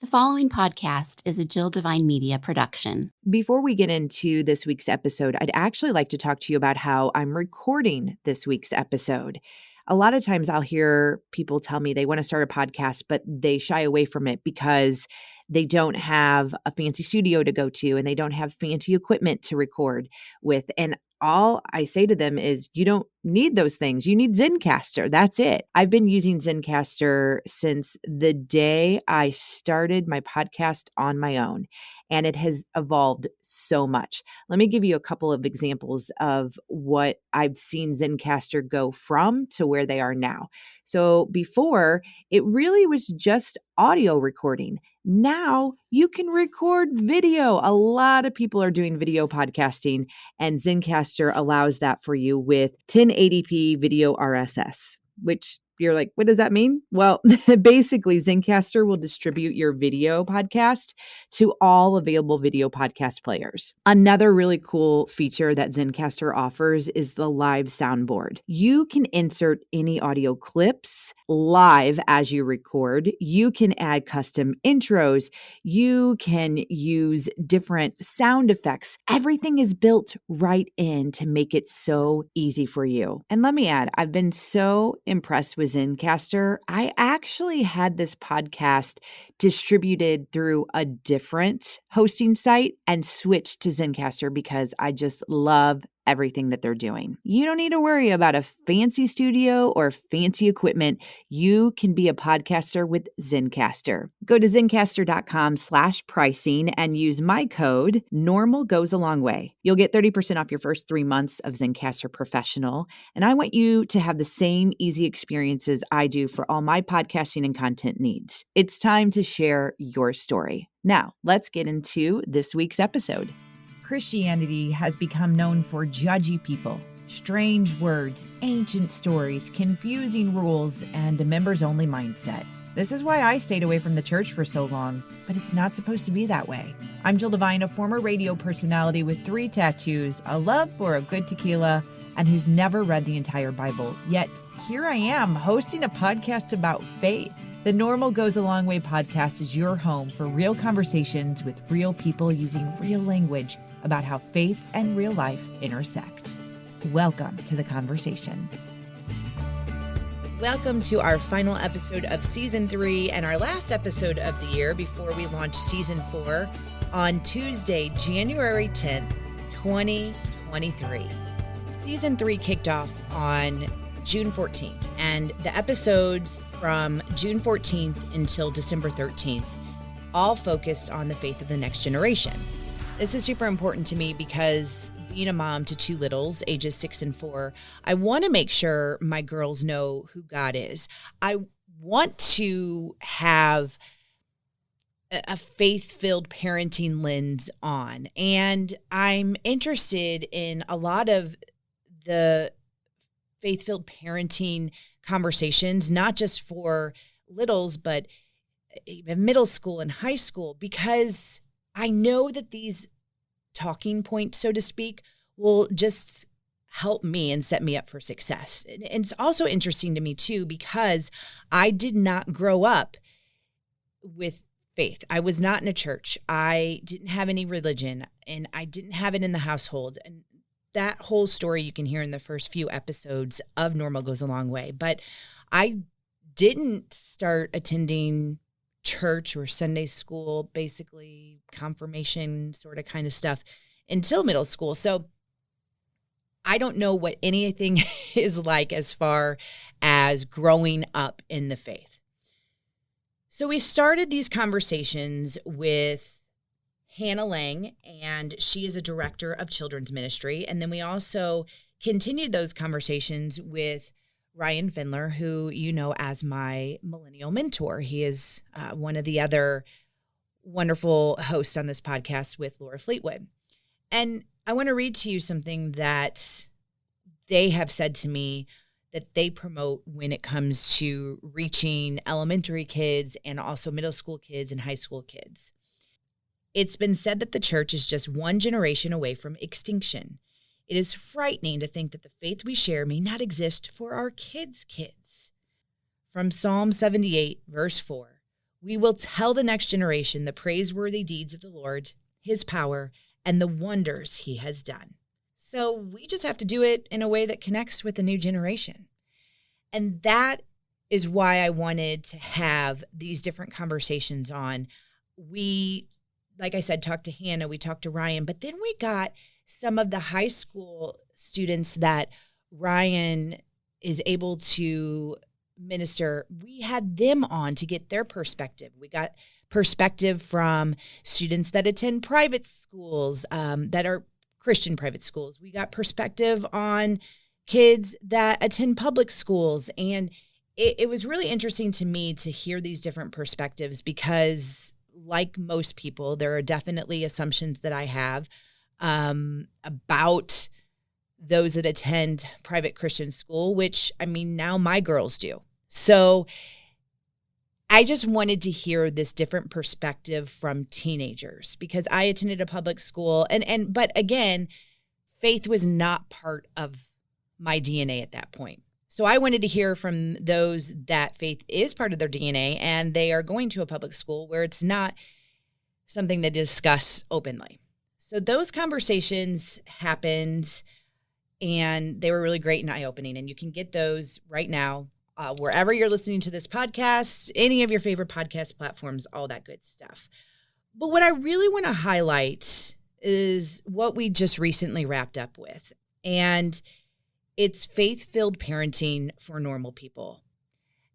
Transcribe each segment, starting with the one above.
The following podcast is a Jill Devine Media production. Before we get into this week's episode, I'd actually like to talk to you about how I'm recording this week's episode. A lot of times I'll hear people tell me they want to start a podcast, but they shy away from it because they don't have a fancy studio to go to and they don't have fancy equipment to record with. And all I say to them is, you don't need those things. You need Zencastr. That's it. I've been using Zencastr since the day I started my podcast on my own, and it has evolved so much. Let me give you a couple of examples of what I've seen Zencastr go from to where they are now. So before, it really was just audio recording. Now you can record video. A lot of people are doing video podcasting, and Zencastr allows that for you with 1080p video RSS, which you're like, what does that mean? Well, basically, Zencastr will distribute your video podcast to all available video podcast players. Another really cool feature that Zencastr offers is the live soundboard. You can insert any audio clips live as you record. You can add custom intros. You can use different sound effects. Everything is built right in to make it so easy for you. And let me add, I've been so impressed with Zencastr. I actually had this podcast distributed through a different hosting site and switched to Zencastr because I just love everything that they're doing. You don't need to worry about a fancy studio or fancy equipment. You can be a podcaster with Zencastr. Go to zencastr.com/pricing and use my code NORMALGOESALONGWAY. You'll get 30% off your first 3 months of Zencastr Professional. And I want you to have the same easy experiences I do for all my podcasting and content needs. It's time to share your story. Now, let's get into this week's episode. Christianity has become known for judgy people, strange words, ancient stories, confusing rules, and a members-only mindset. This is why I stayed away from the church for so long, but it's not supposed to be that way. I'm Jill Devine, a former radio personality with 3 tattoos, a love for a good tequila, and who's never read the entire Bible. Yet, here I am hosting a podcast about faith. The Normal Goes a Long Way podcast is your home for real conversations with real people using real language about how faith and real life intersect. Welcome to the conversation. Welcome to our final episode of Season 3 and our last episode of the year before we launch Season 4 on Tuesday, January 10th, 2023. Season 3 kicked off on June 14th, and the episodes from June 14th until December 13th all focused on the faith of the next generation. This is super important to me because being a mom to 2 littles, ages 6 and 4, I want to make sure my girls know who God is. I want to have a faith-filled parenting lens on, and I'm interested in a lot of the faith-filled parenting conversations, not just for littles, but even middle school and high school, because I know that these talking points, so to speak, will just help me and set me up for success. And it's also interesting to me, too, because I did not grow up with faith. I was not in a church. I didn't have any religion, and I didn't have it in the household. And that whole story you can hear in the first few episodes of Normal Goes a Long Way. But I didn't start attending church or Sunday school, basically confirmation sort of kind of stuff, until middle school. So I don't know what anything is like as far as growing up in the faith. So we started these conversations with Hannah Lang, and she is a director of children's ministry. And then we also continued those conversations with Ryan Findler, who you know as my millennial mentor. He is one of the other wonderful hosts on this podcast with Laura Fleetwood. And I want to read to you something that they have said to me that they promote when it comes to reaching elementary kids and also middle school kids and high school kids. It's been said that the church is just one generation away from extinction. It is frightening to think that the faith we share may not exist for our kids' kids. From Psalm 78, verse 4, We will tell the next generation the praiseworthy deeds of the Lord, his power, and the wonders he has done. So we just have to do it in a way that connects with the new generation. And that is why I wanted to have these different conversations on. We, like I said, talked to Hannah, we talked to Ryan, but then we got some of the high school students that Ryan is able to minister. We had them on to get their perspective. We got perspective from students that attend private schools, that are Christian private schools. We got perspective on kids that attend public schools. And it was really interesting to me to hear these different perspectives because, like most people, there are definitely assumptions that I have about those that attend private Christian school, which, I mean, now my girls do. So I just wanted to hear this different perspective from teenagers because I attended a public school but again, faith was not part of my DNA at that point. So I wanted to hear from those that faith is part of their DNA and they are going to a public school where it's not something they discuss openly. So those conversations happened and they were really great and eye-opening. And you can get those right now wherever you're listening to this podcast, any of your favorite podcast platforms, all that good stuff. But what I really want to highlight is what we just recently wrapped up with. And it's faith-filled parenting for normal people.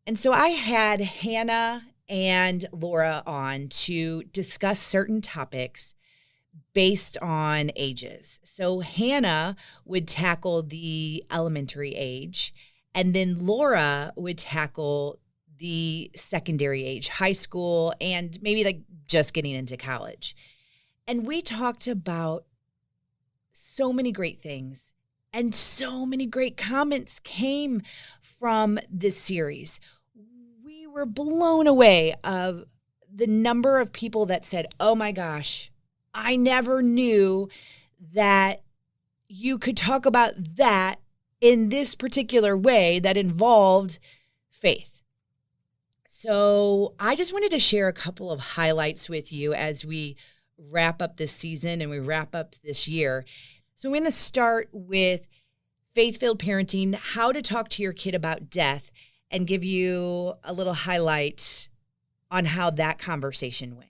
And so I had Hannah and Laura on to discuss certain topics based on ages. So Hannah would tackle the elementary age, and then Laura would tackle the secondary age, high school, and maybe like just getting into college. And we talked about so many great things, and so many great comments came from this series. We were blown away of the number of people that said, oh my gosh, I never knew that you could talk about that in this particular way that involved faith. So I just wanted to share a couple of highlights with you as we wrap up this season and we wrap up this year. So I'm going to start with faith-filled parenting, how to talk to your kid about death, and give you a little highlight on how that conversation went.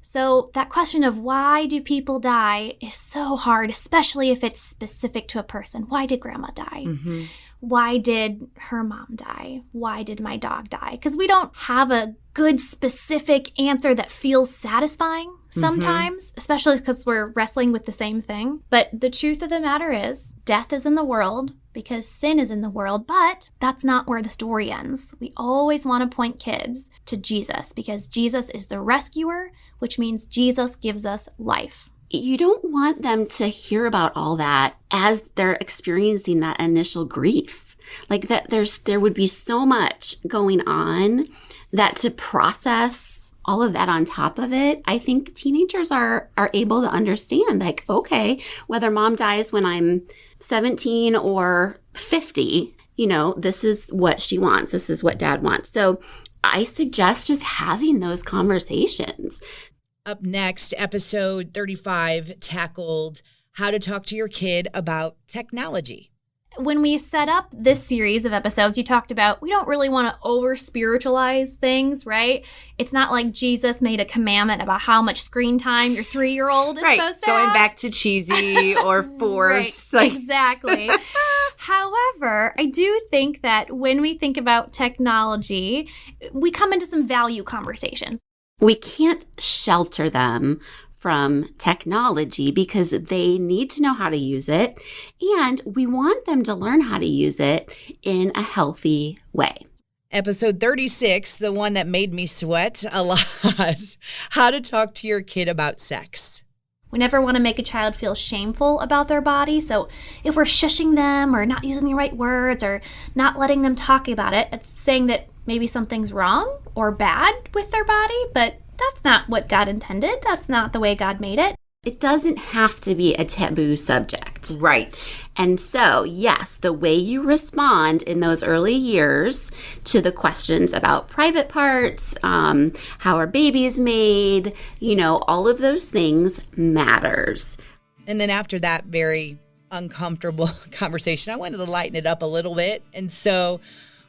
So that question of why do people die is so hard, especially if it's specific to a person. Why did grandma die? Mm-hmm. Why did her mom die? Why did my dog die? Because we don't have a good specific answer that feels satisfying sometimes, especially because we're wrestling with the same thing. But the truth of the matter is death is in the world because sin is in the world, but that's not where the story ends. We always want to point kids to Jesus because Jesus is the rescuer, which means Jesus gives us life. You don't want them to hear about all that as they're experiencing that initial grief. Like that there would be so much going on that to process all of that on top of it, I think teenagers are able to understand, like, okay, whether mom dies when I'm 17 or 50, this is what she wants. This is what dad wants. So I suggest just having those conversations. Up next, episode 35 tackled how to talk to your kid about technology. When we set up this series of episodes, you talked about we don't really want to over-spiritualize things, right? It's not like Jesus made a commandment about how much screen time your 3-year-old is supposed to have. Going back to cheesy or force. Right, exactly. However, I do think that when we think about technology, we come into some value conversations. We can't shelter them from technology because they need to know how to use it, and we want them to learn how to use it in a healthy way. Episode 36, the one that made me sweat a lot, how to talk to your kid about sex. We never want to make a child feel shameful about their body, so if we're shushing them or not using the right words or not letting them talk about it, it's saying that maybe something's wrong or bad with their body, but that's not what God intended. That's not the way God made it. It doesn't have to be a taboo subject. Right. And so, yes, the way you respond in those early years to the questions about private parts, how are babies made, all of those things matters. And then after that very uncomfortable conversation, I wanted to lighten it up a little bit. And so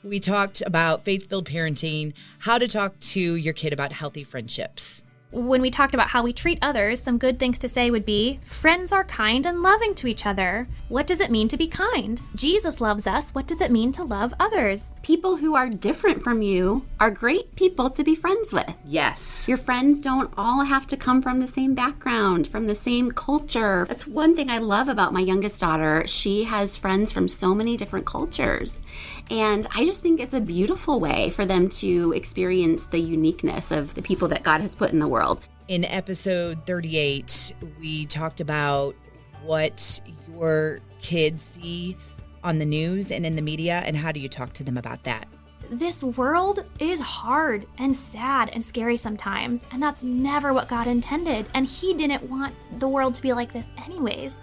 we talked about faith-filled parenting, how to talk to your kid about healthy friendships. When we talked about how we treat others, some good things to say would be, friends are kind and loving to each other. What does it mean to be kind? Jesus loves us. What does it mean to love others? People who are different from you are great people to be friends with. Yes. Your friends don't all have to come from the same background, from the same culture. That's one thing I love about my youngest daughter. She has friends from so many different cultures. And I just think it's a beautiful way for them to experience the uniqueness of the people that God has put in the world. In episode 38, we talked about what your kids see on the news and in the media, and how do you talk to them about that? This world is hard and sad and scary sometimes, and that's never what God intended. And He didn't want the world to be like this anyways.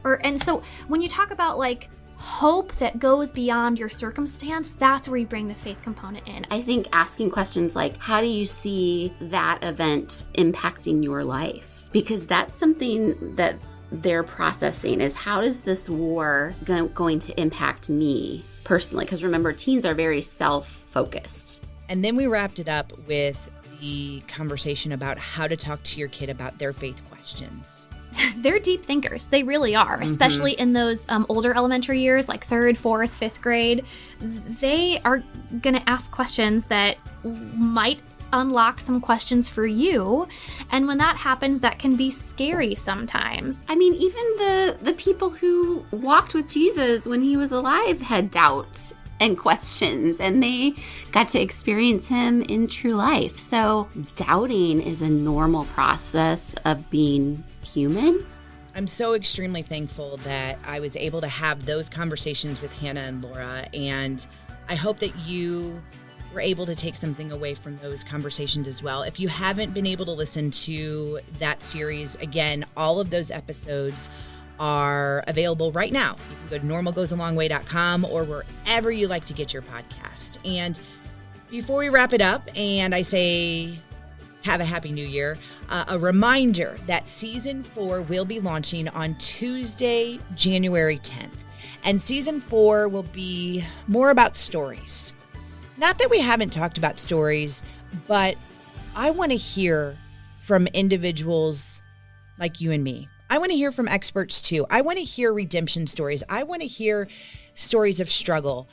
And so when you talk about hope that goes beyond your circumstance, that's where you bring the faith component in. I think asking questions like, how do you see that event impacting your life? Because that's something that they're processing, is how is this war going to impact me personally? Because remember, teens are very self-focused. And then we wrapped it up with the conversation about how to talk to your kid about their faith questions. They're deep thinkers. They really are, especially in those older elementary years, like 3rd, 4th, 5th grade. They are going to ask questions that might unlock some questions for you. And when that happens, that can be scary sometimes. I mean, even the people who walked with Jesus when He was alive had doubts and questions, and they got to experience Him in true life. So doubting is a normal process of being human. I'm so extremely thankful that I was able to have those conversations with Hannah and Laura, and I hope that you were able to take something away from those conversations as well. If you haven't been able to listen to that series, again, all of those episodes are available right now. You can go to normalgoesalongway.com or wherever you like to get your podcast. And before we wrap it up, and I say have a happy new year, a reminder that season 4 will be launching on Tuesday, January 10th. And season 4 will be more about stories. Not that we haven't talked about stories, but I want to hear from individuals like you and me. I want to hear from experts too. I want to hear redemption stories. I want to hear stories of struggle.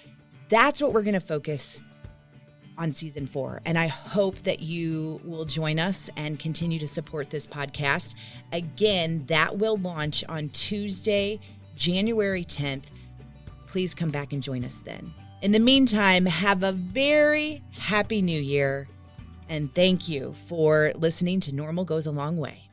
That's what we're going to focus on season 4. And I hope that you will join us and continue to support this podcast. Again, that will launch on Tuesday, January 10th. Please come back and join us then. In the meantime, have a very happy new year. And thank you for listening to Normal Goes a Long Way.